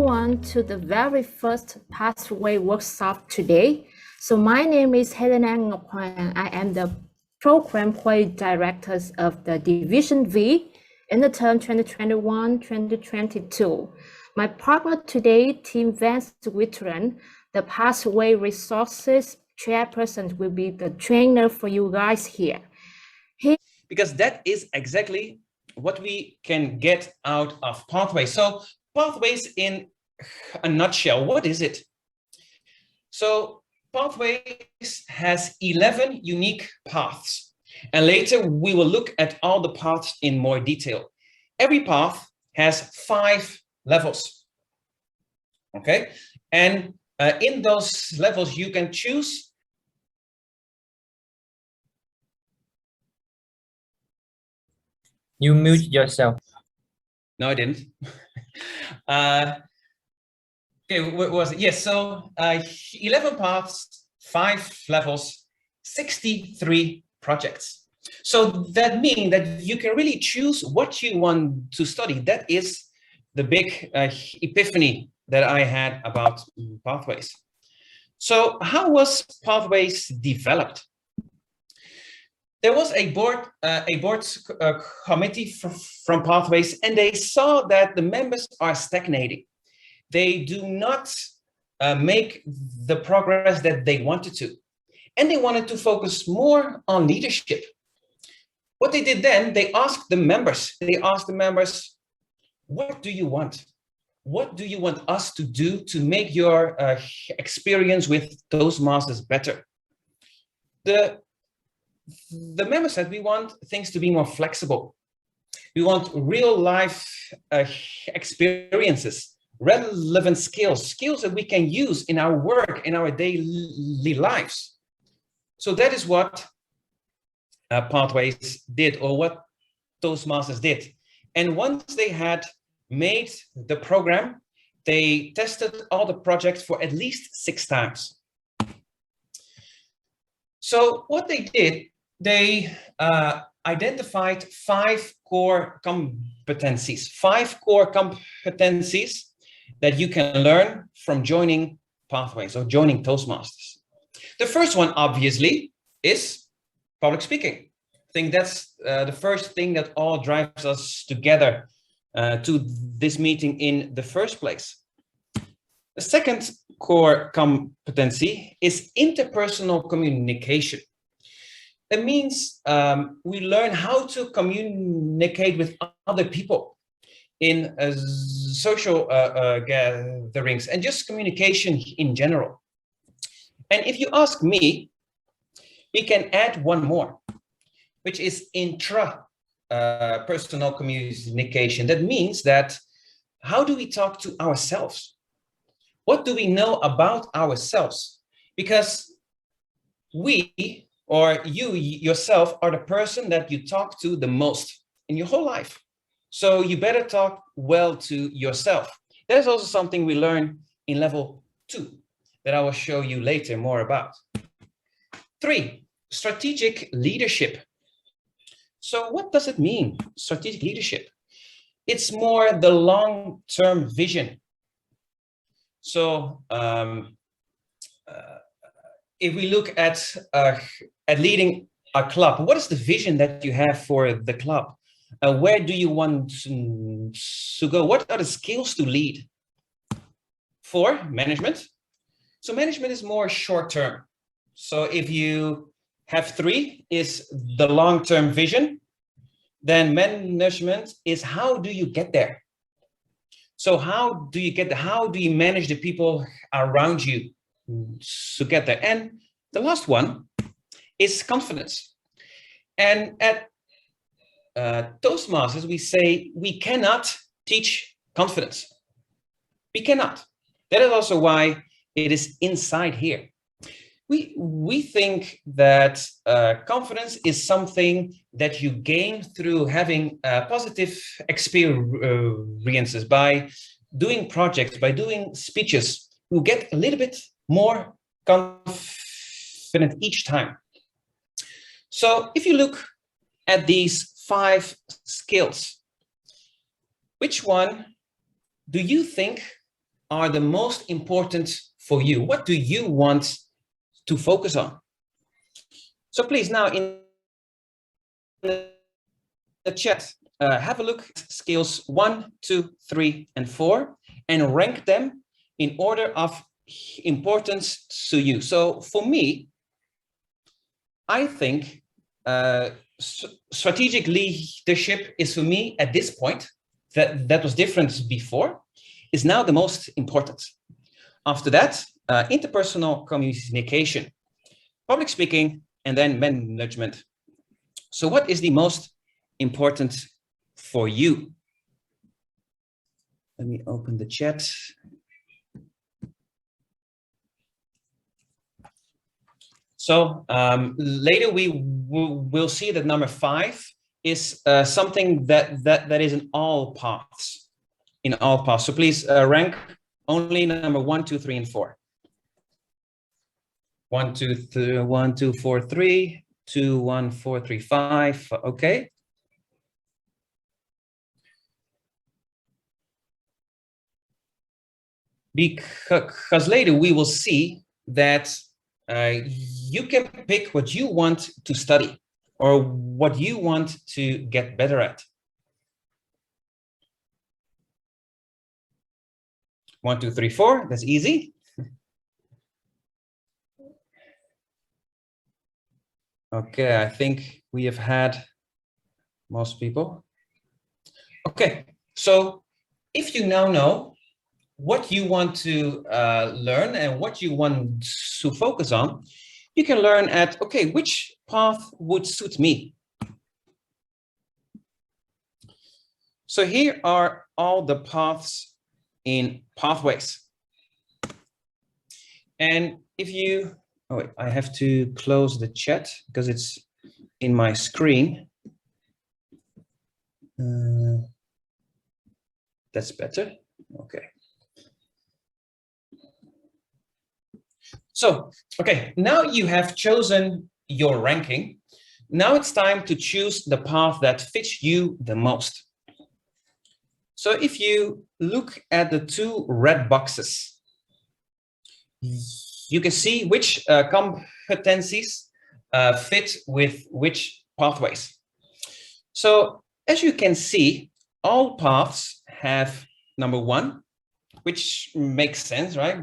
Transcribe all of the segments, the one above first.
everyone to the very first Pathway workshop today. So my name is Helena Nguyen. I am the Program Quality Director of the Division V in the term 2021-2022. My partner today, Team Vance Zwieteren, the Pathway Resources Chairperson, will be the trainer for you guys here. Because that is exactly what we can get out of Pathways. So Pathways in a nutshell, what is it? So Pathways has 11 unique paths. And later we will look at all the paths in more detail. Every path has 5 levels. Okay. And in those levels, you can choose. You mute yourself. No, I didn't. Okay, what was it? Yes, so 11 paths, 5 levels, 63 projects. So that means that you can really choose what you want to study. That is the big epiphany that I had about Pathways. So how was Pathways developed? There was a board committee from Pathways, and they saw that the members are stagnating. They do not make the progress that they wanted to. And they wanted to focus more on leadership. What they did then, they asked the members, what do you want? What do you want us to do to make your experience with Toastmasters better? The members said, we want things to be more flexible. We want real life experiences, relevant skills that we can use in our work, in our daily lives. So that is what Pathways did, or what Toastmasters did. And once they had made the program, they tested all the projects for at least 6 times. So what they did, they identified 5 core competencies, 5 core competencies that you can learn from joining Pathways or joining Toastmasters. The first one, obviously, is public speaking. I think that's the first thing that all drives us together to this meeting in the first place. The second core competency is interpersonal communication. That means we learn how to communicate with other people in social gatherings and just communication in general. And if you ask me, we can add one more, which is intra-personal communication. That means that how do we talk to ourselves? What do we know about ourselves? Because we, or you yourself, are the person that you talk to the most in your whole life. So you better talk well to yourself. There's also something we learn in level 2 that I will show you later more about. 3, strategic leadership. So what does it mean, strategic leadership? It's more the long-term vision. So if we look at leading a club, what is the vision that you have for the club? Where do you want to go? What are the skills to lead? 4, management. So management is more short-term. So if you have 3 is the long-term vision, then management is how do you get there? So how do you get there? How do you manage the people around you to get there? And the last one is confidence. And at Toastmasters, we say we cannot teach confidence. We cannot. That is also why it is inside here. We think that confidence is something that you gain through having positive experiences, by doing projects, by doing speeches. You get a little bit more confident each time. So if you look at these 5 skills, which one do you think are the most important for you? What do you want to focus on? So please now in the chat, have a look at skills 1, 2, 3, and 4 and rank them in order of importance to you. So for me, I think strategic leadership is for me at this point, that was different before, is now the most important. After that, interpersonal communication, public speaking, and then management. So what is the most important for you? Let me open the chat. So later we will see that number 5 is something that is in all paths. In all paths. So please rank only number 1, 2, 3, and 4. 1, 2, 3, 1, 2, 4, 3, 2, 1, 4, 3, 5. Okay. Because later we will see that you can pick what you want to study or what you want to get better at. 1, 2, 3, 4. That's easy. Okay, I think we have had most people. Okay, so if you now know what you want to learn and what you want to focus on, you can learn at, okay, which path would suit me? So here are all the paths in pathways. And if you, oh wait, I have to close the chat because it's in my screen. That's better. Okay. So, okay, now you have chosen your ranking. Now it's time to choose the path that fits you the most. So if you look at the 2 red boxes, you can see which competencies fit with which pathways. So as you can see, all paths have number 1, which makes sense, right?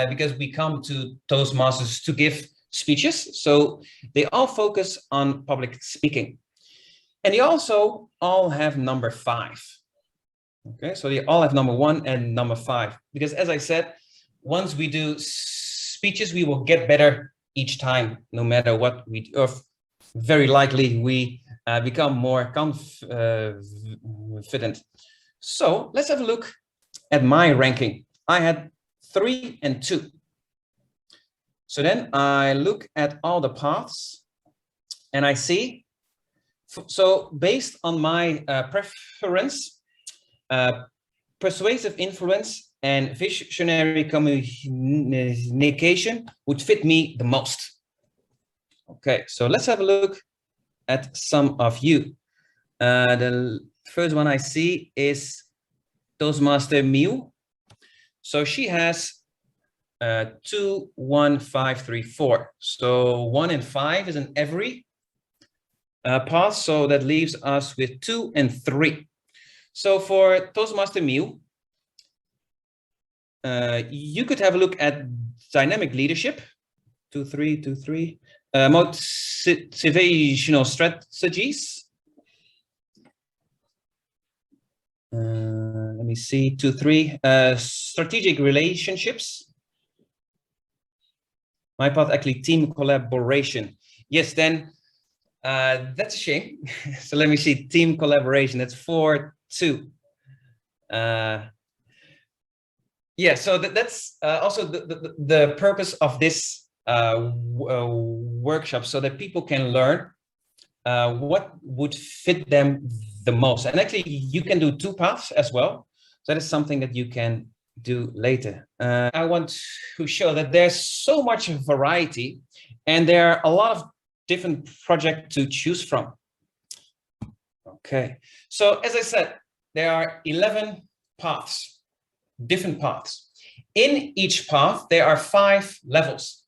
Because we come to Toastmasters to give speeches. So they all focus on public speaking. And they also all have number 5. Okay, so they all have number 1 and number 5. Because as I said, once we do speeches, we will get better each time, no matter what we do. Or very likely we become more confident. So let's have a look at my ranking. I had 3 and 2. So then I look at all the paths and I see, so based on my preference, persuasive influence and visionary communication would fit me the most. Okay, so let's have a look at some of you. The first one I see is Toastmaster Miu. So she has 2, 1, 5, 3, 4. So 1 and 5 is in every path. So that leaves us with 2 and 3. So for Toastmaster Miu, you could have a look at dynamic leadership, 2, 3, 2, 3, motivational strategies. Let me see, 2, 3, strategic relationships. My path actually team collaboration. Yes, then that's a shame. So let me see, team collaboration, that's 4, 2. Yeah, so that's also the purpose of this workshop, so that people can learn what would fit them the most. And actually, you can do 2 paths as well. So that is something that you can do later. I want to show that there's so much variety and there are a lot of different projects to choose from. Okay, so as I said, there are 11 paths, different paths. in each path, there are 5 levels.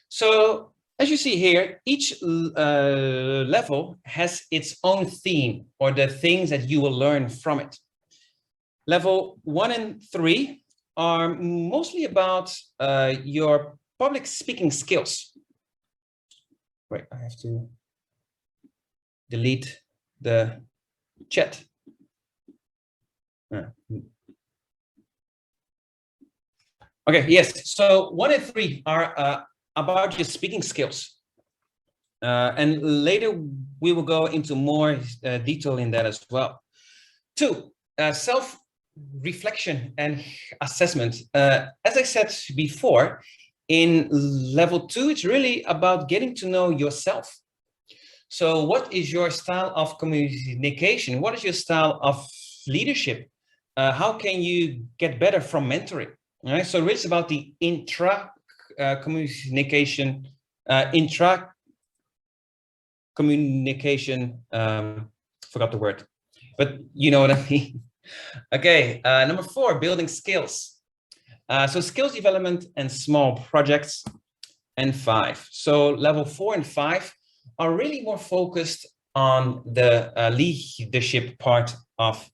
So as you see here, each level has its own theme or the things that you will learn from it. Level 1 and 3 are mostly about your public speaking skills. Wait, I have to delete the chat. Okay, yes, so 1 and 3 are about your speaking skills. And later we will go into more detail in that as well. 2, self-reflection and assessment. As I said before, in level 2, it's really about getting to know yourself. So what is your style of communication? What is your style of leadership? How can you get better from mentoring? All right, so it's about the communication, forgot the word, but you know what I mean. Okay, number 4, building skills. So skills development and small projects. And 5. So level 4 and 5 are really more focused on the leadership part of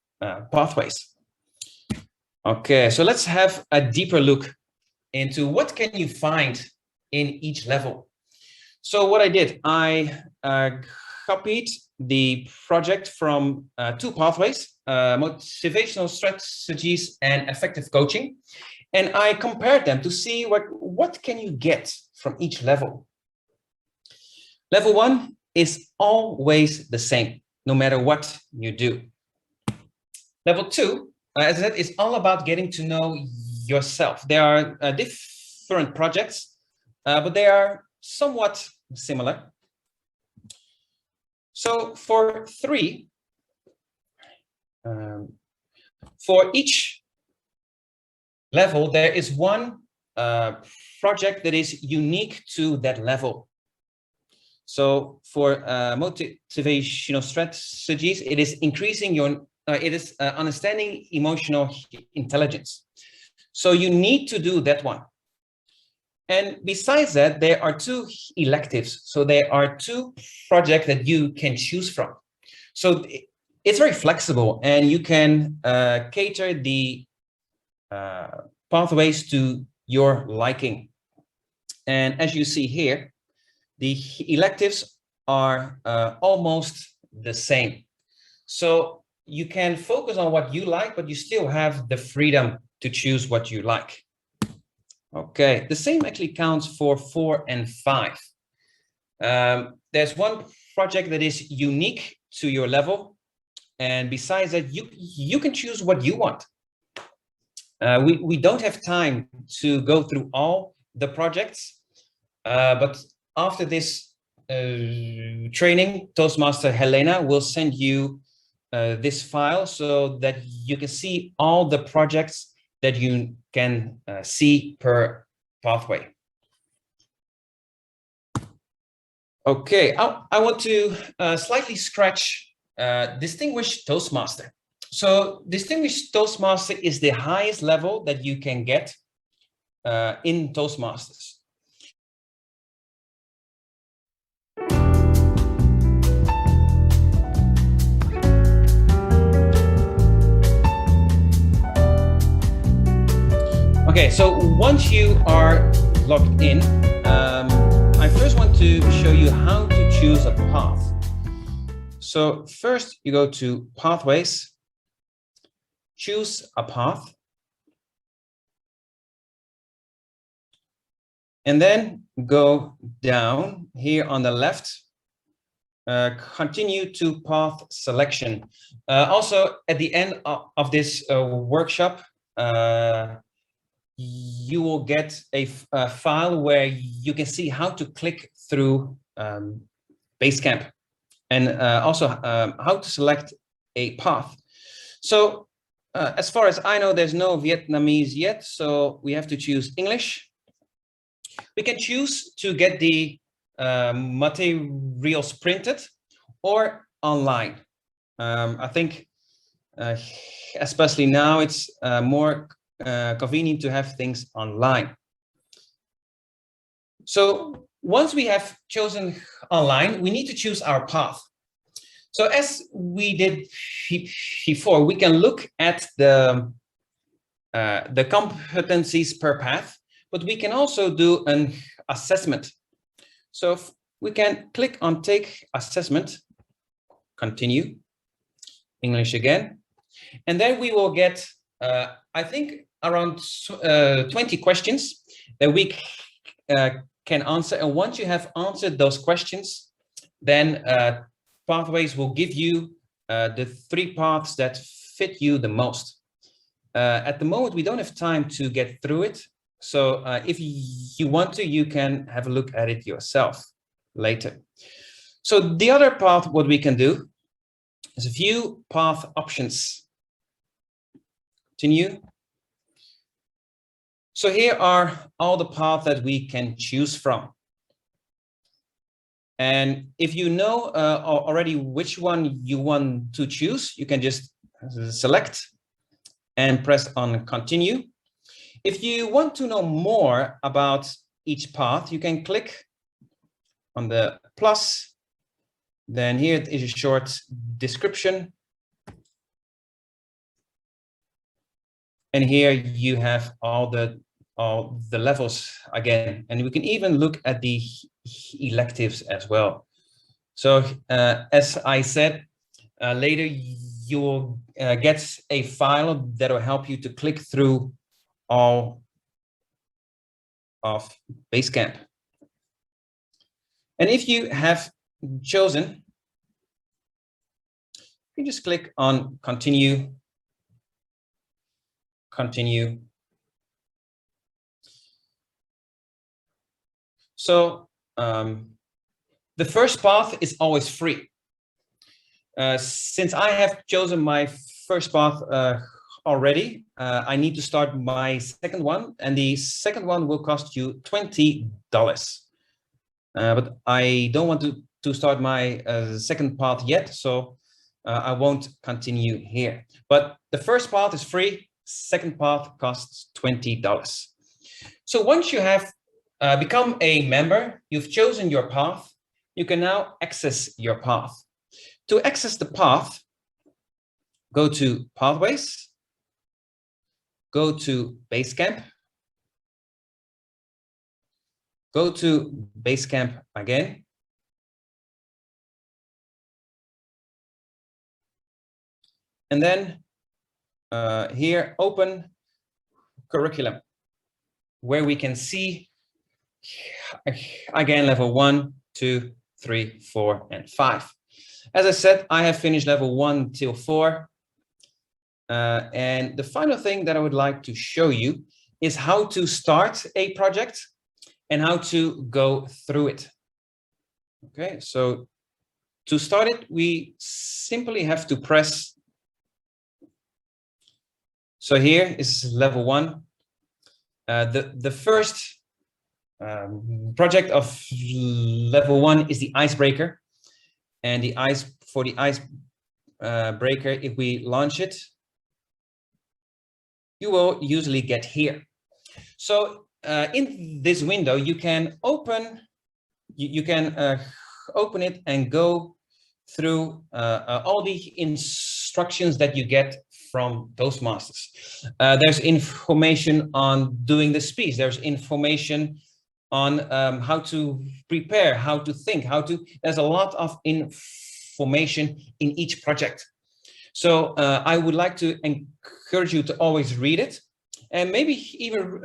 pathways. Okay, so let's have a deeper look into what can you find in each level. So what I did, I copied the project from 2 pathways, motivational strategies and effective coaching, and I compared them to see what can you get from each level. Level 1 is always the same, no matter what you do. Level 2, as I said, is all about getting to know yourself. There are different projects, but they are somewhat similar. So for 3, for each level, there is one project that is unique to that level. So for motivational strategies, it is increasing your, understanding emotional intelligence. So you need to do that one. And besides that, there are 2 electives. So there are 2 projects that you can choose from. So it's very flexible, and you can cater the pathways to your liking. And as you see here, the electives are almost the same. So you can focus on what you like, but you still have the freedom to choose what you like. Okay, the same actually counts for 4 and 5. There's one project that is unique to your level. And besides that, you can choose what you want. We don't have time to go through all the projects, but after this training, Toastmaster Helena will send you this file so that you can see all the projects that you can see per pathway. Okay, I want to slightly scratch Distinguished Toastmaster. So Distinguished Toastmaster is the highest level that you can get in Toastmasters. Okay, so once you are logged in, I first want to show you how to choose a path. So first you go to Pathways, choose a path, and then go down here on the left, continue to path selection. Also at the end of this workshop, you will get a file where you can see how to click through Basecamp, and also how to select a path. So as far as I know, there's no Vietnamese yet, so we have to choose English. We can choose to get the materials printed or online. I think especially now it's more convenient to have things online. So once we have chosen online, we need to choose our path. So as we did before, we can look at the competencies per path, but we can also do an assessment. So we can click on Take Assessment, continue, English again, and then we will get, I think, around 20 questions that we can answer. And once you have answered those questions, then Pathways will give you the 3 paths that fit you the most. At the moment, we don't have time to get through it. So if you want to, you can have a look at it yourself later. So the other path, what we can do is view path options. Continue. So here are all the paths that we can choose from. And if you know already which one you want to choose, you can just select and press on continue. If you want to know more about each path, you can click on the plus. Then here is a short description. And here you have all the levels again. And we can even look at the electives as well. So as I said, later you will get a file that will help you to click through all of Basecamp. And if you have chosen, you just click on continue, continue. So the first path is always free. Since I have chosen my first path already, I need to start my second one, and the second one will cost you $20. But I don't want to start my second path yet, so I won't continue here. But the first path is free, second path costs $20. So once you have become a member, you've chosen your path, you can now access your path. To access the path, go to Pathways, go to Basecamp, go to Basecamp again, and then here, open curriculum, where we can see again level 1, 2, 3, 4, and 5. As I said, I have finished level 1 till 4. And the final thing that I would like to show you is how to start a project and how to go through it. Okay, so to start it, we simply have to press. So here is level 1. The first project of level 1 is the Icebreaker. And for the Icebreaker, if we launch it, you will usually get here. So in this window, you can open open it and go through all the instructions that you get from Toastmasters. There's information on doing the speech. There's information on how to prepare, how to think, there's a lot of information in each project. So I would like to encourage you to always read it, and maybe even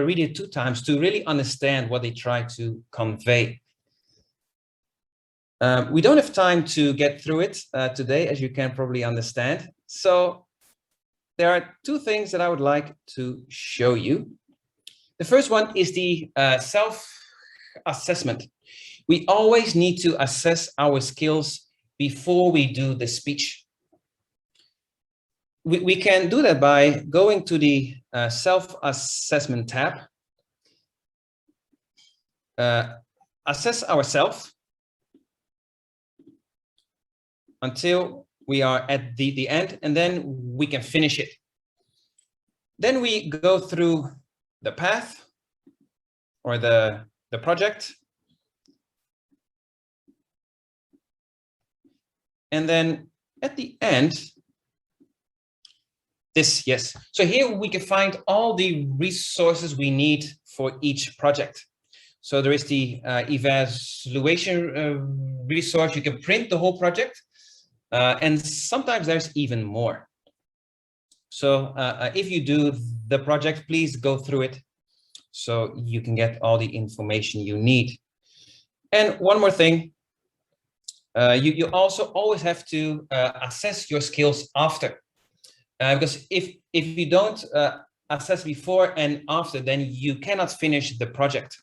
read it 2 times to really understand what they try to convey. We don't have time to get through it today, as you can probably understand. So there are 2 things that I would like to show you. The first one is the self-assessment. We always need to assess our skills before we do the speech. We can do that by going to the self-assessment tab, assess ourselves until we are at the end, and then we can finish it. Then we go through the path or the project. And then at the end, this, yes. So here we can find all the resources we need for each project. So there is the evaluation resource. You can print the whole project. And sometimes there's even more. So if you do the project, please go through it so you can get all the information you need. And one more thing, you also always have to assess your skills after. Because if you don't assess before and after, then you cannot finish the project.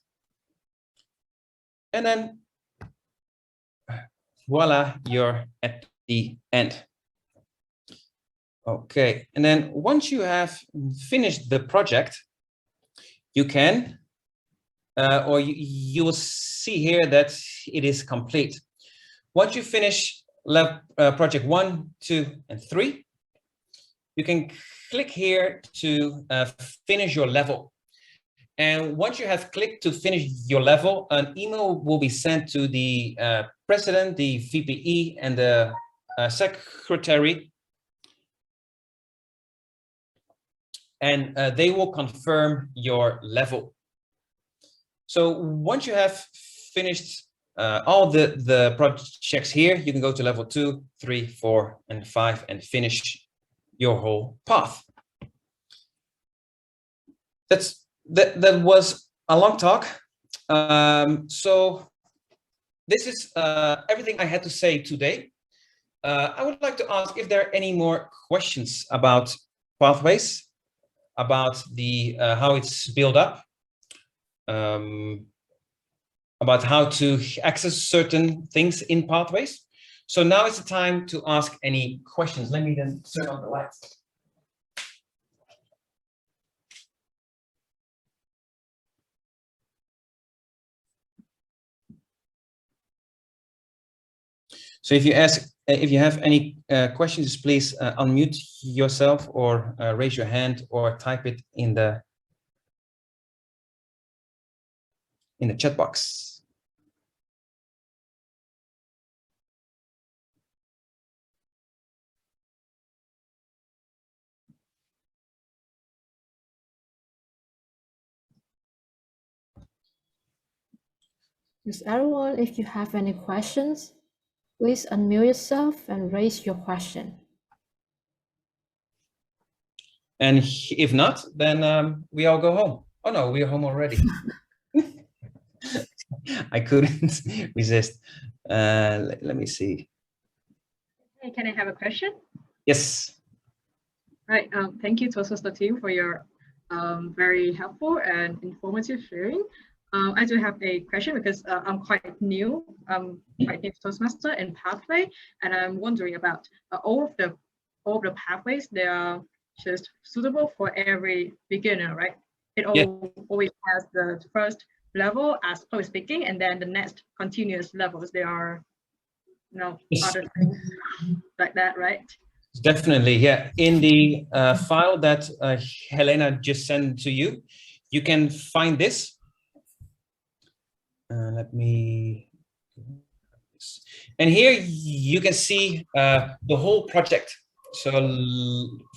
And then, voila, you're at the end. Okay, and then once you have finished the project, you can, or you will see here that it is complete. Once you finish project 1, 2, and 3, you can click here to finish your level. And once you have clicked to finish your level, an email will be sent to the president, the VPE, and the secretary. And they will confirm your level. So once you have finished all the projects here, you can go to level 2, 3, 4, and 5 and finish your whole path. That was a long talk. So this is everything I had to say today. I would like to ask if there are any more questions about pathways, about the how it's built up, about how to access certain things in pathways. So now is the time to ask any questions. Let me then turn on the lights. So if you have any questions, please unmute yourself or raise your hand or type it in the chat box. Yes, everyone, if you have any questions, please unmute yourself and raise your question. And if not, then we all go home. Oh no, we are home already. I couldn't resist. Let me see. Hey, can I have a question? Yes. Right. Thank you, Toastmasters team, for your very helpful and informative sharing. I do have a question because I'm quite new. Quite new to Toastmaster and Pathway, and I'm wondering about all of the pathways. They are just suitable for every beginner, right? It always has the first level as public speaking, and then the next continuous levels. There are other things like that, right? Definitely, yeah. In the file that Helena just sent to you, you can find this. Let me. And here you can see the whole project. So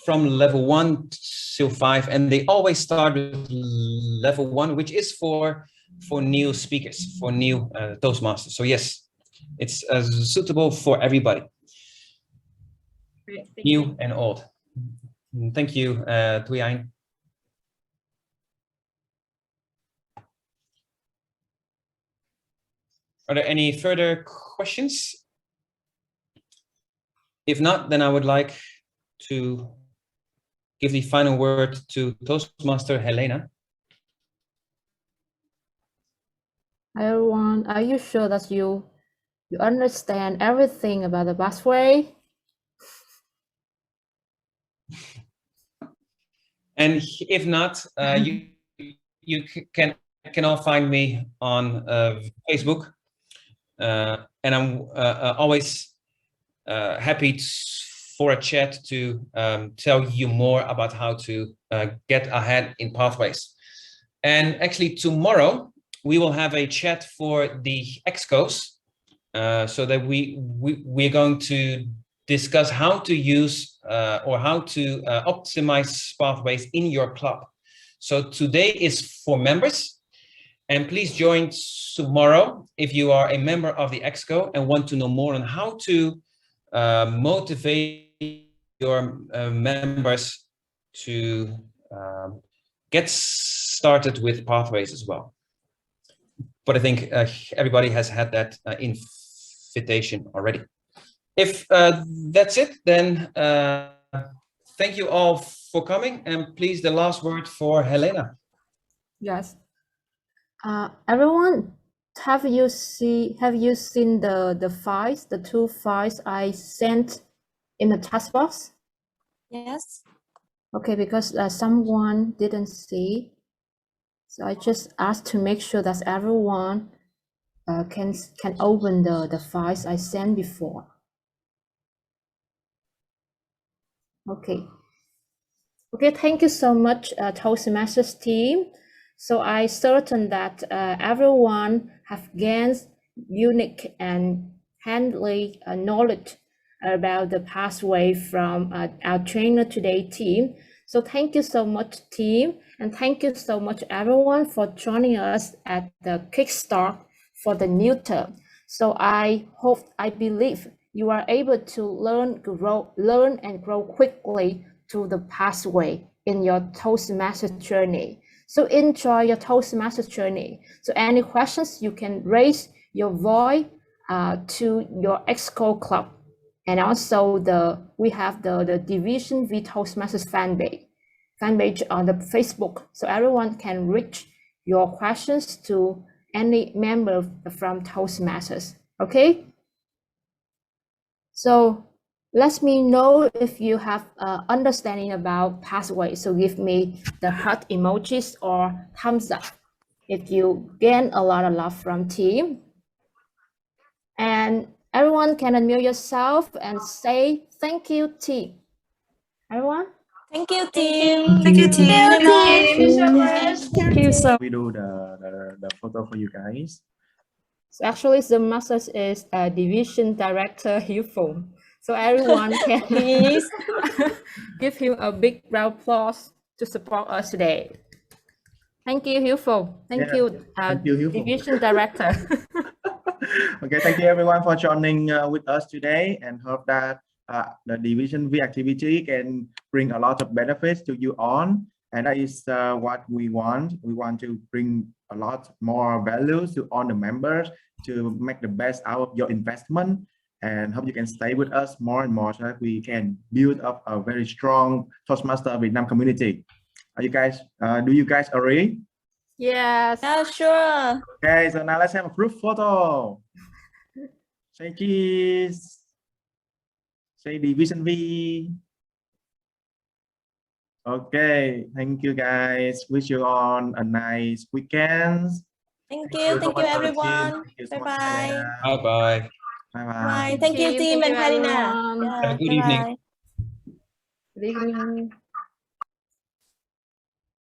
from level 1 to 5, and they always start with level 1, which is for new speakers, for new Toastmasters. So yes, it's suitable for everybody. Great, New and old. Thank you, Zwieteren. Are there any further questions? If not, then I would like to give the final word to Toastmaster Helena. Everyone, are you sure that you understand everything about the pathway? And if not, you can all find me on Facebook, and I'm always happy for a chat to tell you more about how to get ahead in pathways. And actually tomorrow we will have a chat for the ExCos, so that we're going to discuss how to use or how to optimize pathways in your club. So today is for members, and please join tomorrow if you are a member of the ExCo and want to know more on how to motivate your members to get started with pathways as well. But I think everybody has had that invitation already. If that's it, then thank you all for coming, and please the last word for Helena. Yes. Everyone, have you seen the files, the 2 files I sent in the task box? Yes. Okay, because someone didn't see, so I just asked to make sure that everyone can open the files I sent before. Okay. Okay, thank you so much, Toastmasters team. So I certain that everyone have gained unique and handy knowledge about the pathway from our trainer today team. So thank you so much team, and thank you so much everyone for joining us at the kickstart for the new term. So I believe you are able to learn and grow quickly to the pathway in your Toastmasters journey. So enjoy your Toastmasters journey. So any questions, you can raise your voice to your ExCo club. And also we have the Division V Toastmasters fan page on the Facebook. So everyone can reach your questions to any member from Toastmasters, okay? So let me know if you have understanding about pathway. So give me the heart emojis or thumbs up if you gain a lot of love from team. And everyone can unmute yourself and say thank you, team. Everyone? Thank you, team. Thank you, team. Thank you so We do the photo for you guys. So actually, the message is Division Director Hyufong. So everyone can Please. give him a big round of applause to support us today. Thank you, Hyufong. Thank you, Hyufong. Division Director. Okay, thank you everyone for joining with us today, and hope that the Division V activity can bring a lot of benefits to you on, and that is what we want. We want to bring a lot more values to all the members to make the best out of your investment, and hope you can stay with us more and more so that we can build up a very strong Toastmaster Vietnam community. Are you guys? Do you guys agree? Yes. Yeah, sure. Okay, so now let's have a group photo. Say cheese. Say Division V. Okay, thank you guys. Wish you all a nice weekend. Thank you everyone. Bye-bye. Bye-bye. Bye-bye. Thank you, team and Helena. Everyone. Yeah, Have a good evening. bye-bye. Good evening.